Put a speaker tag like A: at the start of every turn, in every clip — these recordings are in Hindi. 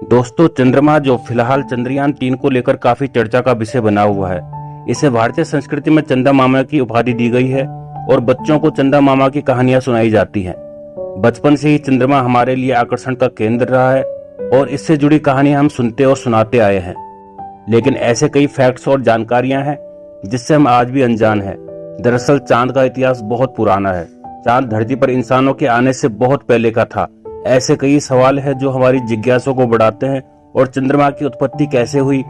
A: दोस्तों, चंद्रमा जो फिलहाल चंद्रयान-3 को लेकर काफी चर्चा का विषय बना हुआ है। इसे भारतीय संस्कृति में चंदा मामा की उपाधि दी गई है और बच्चों को चंदा मामा की कहानियां सुनाई जाती हैं। बचपन से ही चंद्रमा हमारे लिए आकर्षण का केंद्र रहा है और इससे जुड़ी कहानियां हम सुनते और सुनाते आए हैं। लेकिन ऐसे कई फैक्ट्स और जानकारियां हैं जिससे हम आज भी अनजान हैं। दरअसल चांद का इतिहास बहुत पुराना है। चांद धरती पर इंसानों के आने से बहुत पहले का था। ऐसे कई सवाल हैं जो हमारी जिज्ञासा को बढ़ाते हैं। और चंद्रमा की उत्पत्ति कैसे हुई,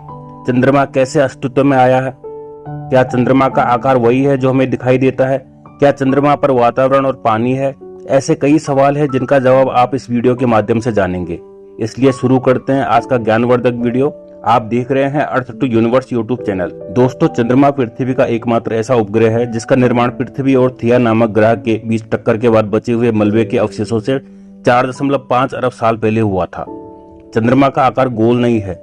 A: चंद्रमा कैसे अस्तित्व में आया है, क्या चंद्रमा का आकार वही है जो हमें दिखाई देता है, क्या चंद्रमा पर वातावरण और पानी है। ऐसे कई सवाल हैं जिनका जवाब आप इस वीडियो के माध्यम से जानेंगे। इसलिए शुरू करते हैं आज का ज्ञानवर्धक वीडियो। आप देख रहे हैं Earth to Universe YouTube channel. दोस्तों, चंद्रमा पृथ्वी का एकमात्र ऐसा उपग्रह है जिसका निर्माण पृथ्वी और थिया नामक ग्रह के बीच टक्कर के बाद बचे हुए मलबे के अवशेषों से 4.5 अरब साल पहले हुआ था। चंद्रमा का आकार गोल नहीं है।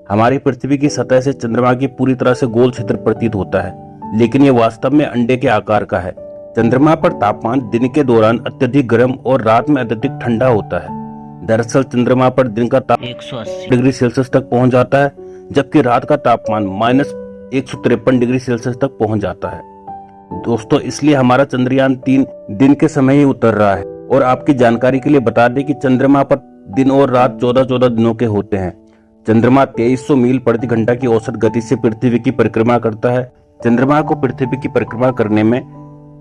A: हमारी पृथ्वी की सतह से चंद्रमा की पूरी तरह से गोल क्षेत्र प्रतीत होता है, लेकिन ये वास्तव में अंडे के आकार का है। चंद्रमा पर तापमान दिन के दौरान अत्यधिक गर्म और रात में अत्यधिक ठंडा होता है। दरअसल चंद्रमा पर दिन का तापमान 180 डिग्री सेल्सियस तक पहुंच जाता है, जबकि रात का तापमान -153 डिग्री सेल्सियस तक पहुंच जाता है। दोस्तों, इसलिए हमारा चंद्रयान-3 दिन के समय ही उतर रहा है। और आपकी जानकारी के लिए बता दें कि चंद्रमा पर दिन और रात 14-14 दिनों के होते हैं। चंद्रमा 2300 मील प्रति घंटा की औसत गति से पृथ्वी की परिक्रमा करता है। चंद्रमा को पृथ्वी की परिक्रमा करने में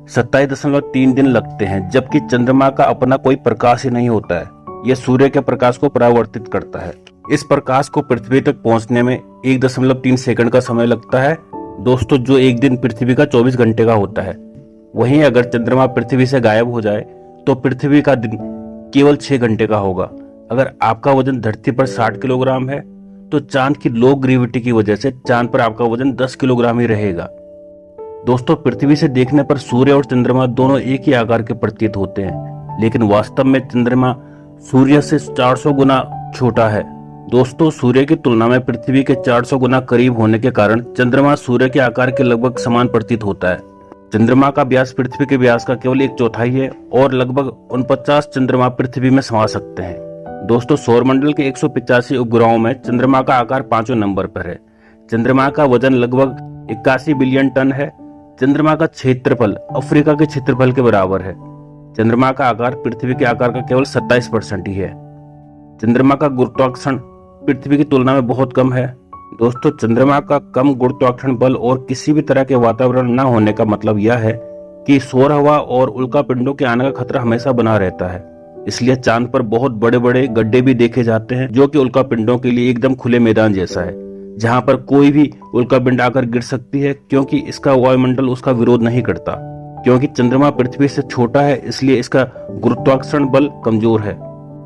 A: 27.3 दिन लगते हैं, जबकि चंद्रमा का अपना कोई प्रकाश ही नहीं होता है। यह सूर्य के प्रकाश को परावर्तित करता है। इस प्रकाश को पृथ्वी तक पहुंचने में 1.3 सेकंड का समय लगता है। दोस्तों, जो एक दिन पृथ्वी का 24 घंटे का होता है। वहीं अगर चंद्रमा पृथ्वी से गायब हो जाए तो पृथ्वी का दिन केवल 6 घंटे का होगा। अगर आपका वजन धरती पर 60 किलोग्राम है तो चांद की लो ग्रेविटी की वजह से चांद पर आपका वजन 10 किलोग्राम ही रहेगा। दोस्तों, पृथ्वी से देखने पर सूर्य और चंद्रमा दोनों एक ही आकार के प्रतीत होते हैं, लेकिन वास्तव में चंद्रमा सूर्य से 400 गुना छोटा है। दोस्तों, सूर्य की तुलना में पृथ्वी के 400 गुना करीब होने के कारण चंद्रमा सूर्य के आकार के लगभग समान प्रतीत होता है। चंद्रमा का व्यास पृथ्वी के व्यास का केवल 1/4 है और लगभग 49 चंद्रमा पृथ्वी में समा सकते हैं। दोस्तों, सौरमंडल के 185 उपग्रहों में चंद्रमा का आकार 5वें नंबर पर है। चंद्रमा का वजन लगभग 81 बिलियन टन है। चंद्रमा का क्षेत्रफल अफ्रीका के क्षेत्रफल के बराबर है। चंद्रमा का आकार पृथ्वी के आकार का केवल 27% ही है। चंद्रमा का गुरुत्वाकर्षण पृथ्वी की तुलना में बहुत कम है। दोस्तों, चंद्रमा का कम गुरुत्वाकर्षण बल और किसी भी तरह के वातावरण न होने का मतलब यह है कि सौर हवा और उल्कापिंडों के आने का खतरा हमेशा बना रहता है। इसलिए चांद पर बहुत बड़े बड़े गड्ढे भी देखे जाते हैं, जो कि उल्कापिंडों के लिए एकदम खुले मैदान जैसा है, जहां पर कोई भी उल्कापिंड आकर गिर सकती है, क्योंकि इसका वायुमंडल उसका विरोध नहीं करता। क्योंकि चंद्रमा पृथ्वी से छोटा है, इसलिए इसका गुरुत्वाकर्षण बल कमजोर है।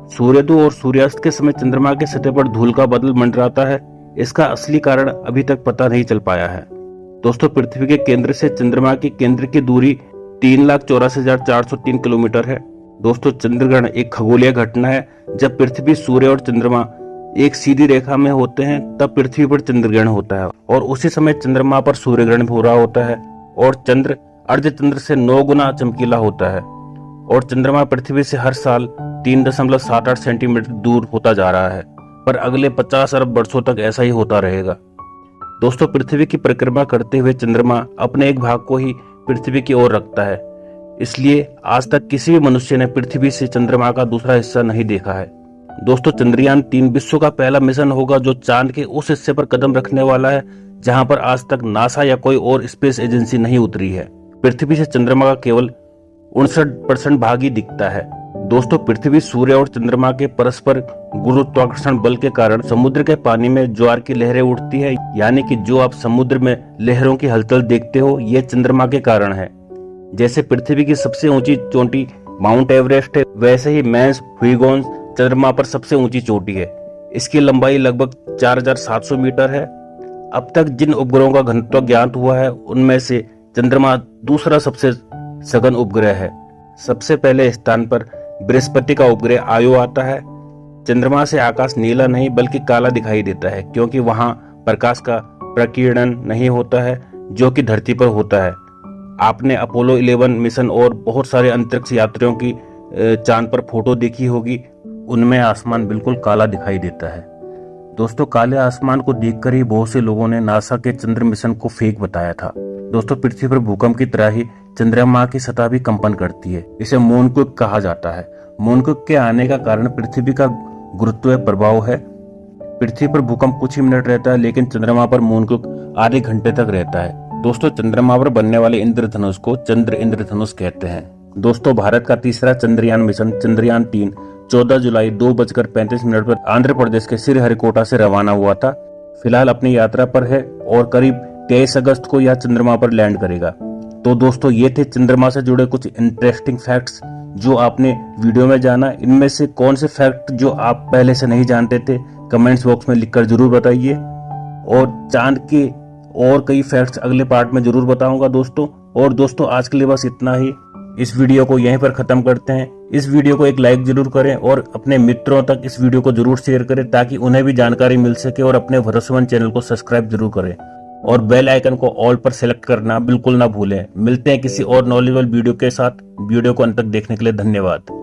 A: सूर्योदय और सूर्यास्त के समय चंद्रमा के सतह पर धूल का बादल मंडराता है। इसका असली कारण अभी तक पता नहीं चल पाया है। दोस्तों, पृथ्वी के केंद्र से चंद्रमा के केंद्र की दूरी 3,84,403 किलोमीटर है। दोस्तों, चंद्रग्रहण एक खगोलीय घटना है। जब पृथ्वी, सूर्य और चंद्रमा एक सीधी रेखा में होते हैं तब पृथ्वी पर चंद्रग्रहण होता है, और उसी समय चंद्रमा पर सूर्यग्रहण हो रहा होता है। और चंद्र अर्धचंद्र से 9 गुना चमकीला होता है। और चंद्रमा पृथ्वी से हर साल 3.78 सेंटीमीटर दूर होता जा रहा है, पर अगले 50 अरब वर्षों तक ऐसा ही होता रहेगा। दोस्तों, पृथ्वी की परिक्रमा करते हुए चंद्रमा अपने एक भाग को ही पृथ्वी की ओर रखता है। इसलिए आज तक किसी भी मनुष्य ने पृथ्वी से चंद्रमा का दूसरा हिस्सा नहीं देखा है। दोस्तों, चंद्रयान-3 विश्व का पहला मिशन होगा जो चांद के उस हिस्से पर कदम रखने वाला है जहां पर आज तक नासा या कोई और स्पेस एजेंसी नहीं उतरी है। पृथ्वी से चंद्रमा का केवल 59% भाग ही दिखता है। दोस्तों, पृथ्वी, सूर्य और चंद्रमा के परस्पर गुरुत्वाकर्षण बल के कारण समुद्र के पानी में ज्वार की लहरें उठती है। यानी कि जो आप समुद्र में लहरों की हलचल देखते हो, ये चंद्रमा के कारण है। जैसे पृथ्वी की सबसे ऊंची चोटी माउंट एवरेस्ट है, वैसे ही मैंस ह्यूगोन चंद्रमा पर सबसे ऊंची चोटी है। इसकी लंबाई लगभग 4700 मीटर है। अब तक जिन उपग्रहों का घनत्व ज्ञात हुआ है, उनमें से चंद्रमा दूसरा सबसे सघन उपग्रह है। सबसे पहले स्थान पर बृहस्पति का उपग्रह आयो आता है। चंद्रमा से आकाश नीला नहीं बल्कि काला दिखाई देता है, क्योंकि वहां प्रकाश का प्रकीर्णन नहीं होता है जो कि धरती पर होता है। आपने अपोलो 11 मिशन और बहुत सारे अंतरिक्ष यात्रियों की चांद पर फोटो देखी होगी, उनमें आसमान बिल्कुल काला दिखाई देता है। दोस्तों, काले आसमान को देखकर ही बहुत से लोगों ने नासा के चंद्र मिशन को फेक बताया था। दोस्तों, पृथ्वी पर भूकंप की तरह ही चंद्रमा की सतह भी कंपन करती है। इसे मूनक्विक कहा जाता है। मूनक्विक के आने का कारण पृथ्वी का गुरुत्वीय प्रभाव है। पृथ्वी पर भूकंप कुछ ही मिनट रहता है, लेकिन चंद्रमा पर मूनक्विक आधे घंटे तक रहता है। दोस्तों, चंद्रमा पर बनने वाले इंद्रधनुष को चंद्र इंद्रधनुष कहते हैं। दोस्तों, भारत का तीसरा चंद्रयान मिशन चंद्रयान 3 14 जुलाई 2:35 पर आंध्र प्रदेश के श्रीहरिकोटा से रवाना हुआ था। फिलहाल अपनी यात्रा पर है और करीब 23 अगस्त को यह चंद्रमा पर लैंड करेगा। तो दोस्तों, ये थे चंद्रमा से जुड़े कुछ इंटरेस्टिंग फैक्ट्स जो आपने वीडियो में जाना। इनमें से कौन से फैक्ट जो आप पहले से नहीं जानते थे, कमेंट्स बॉक्स में लिखकर जरूर बताइए। और चांद के और कई फैक्ट्स अगले पार्ट में जरूर बताऊंगा दोस्तों। और दोस्तों, आज के लिए बस इतना ही। इस वीडियो को यहीं पर खत्म करते हैं। इस वीडियो को एक लाइक जरूर करें और अपने मित्रों तक इस वीडियो को जरूर शेयर करें, ताकि उन्हें भी जानकारी मिल सके। और अपने भरोसेमंद चैनल को सब्सक्राइब जरूर करें और बेल आइकन को ऑल पर सेलेक्ट करना बिल्कुल ना भूलें। मिलते हैं किसी और नॉलेजेबल वीडियो के साथ। वीडियो को अंत तक देखने के लिए धन्यवाद।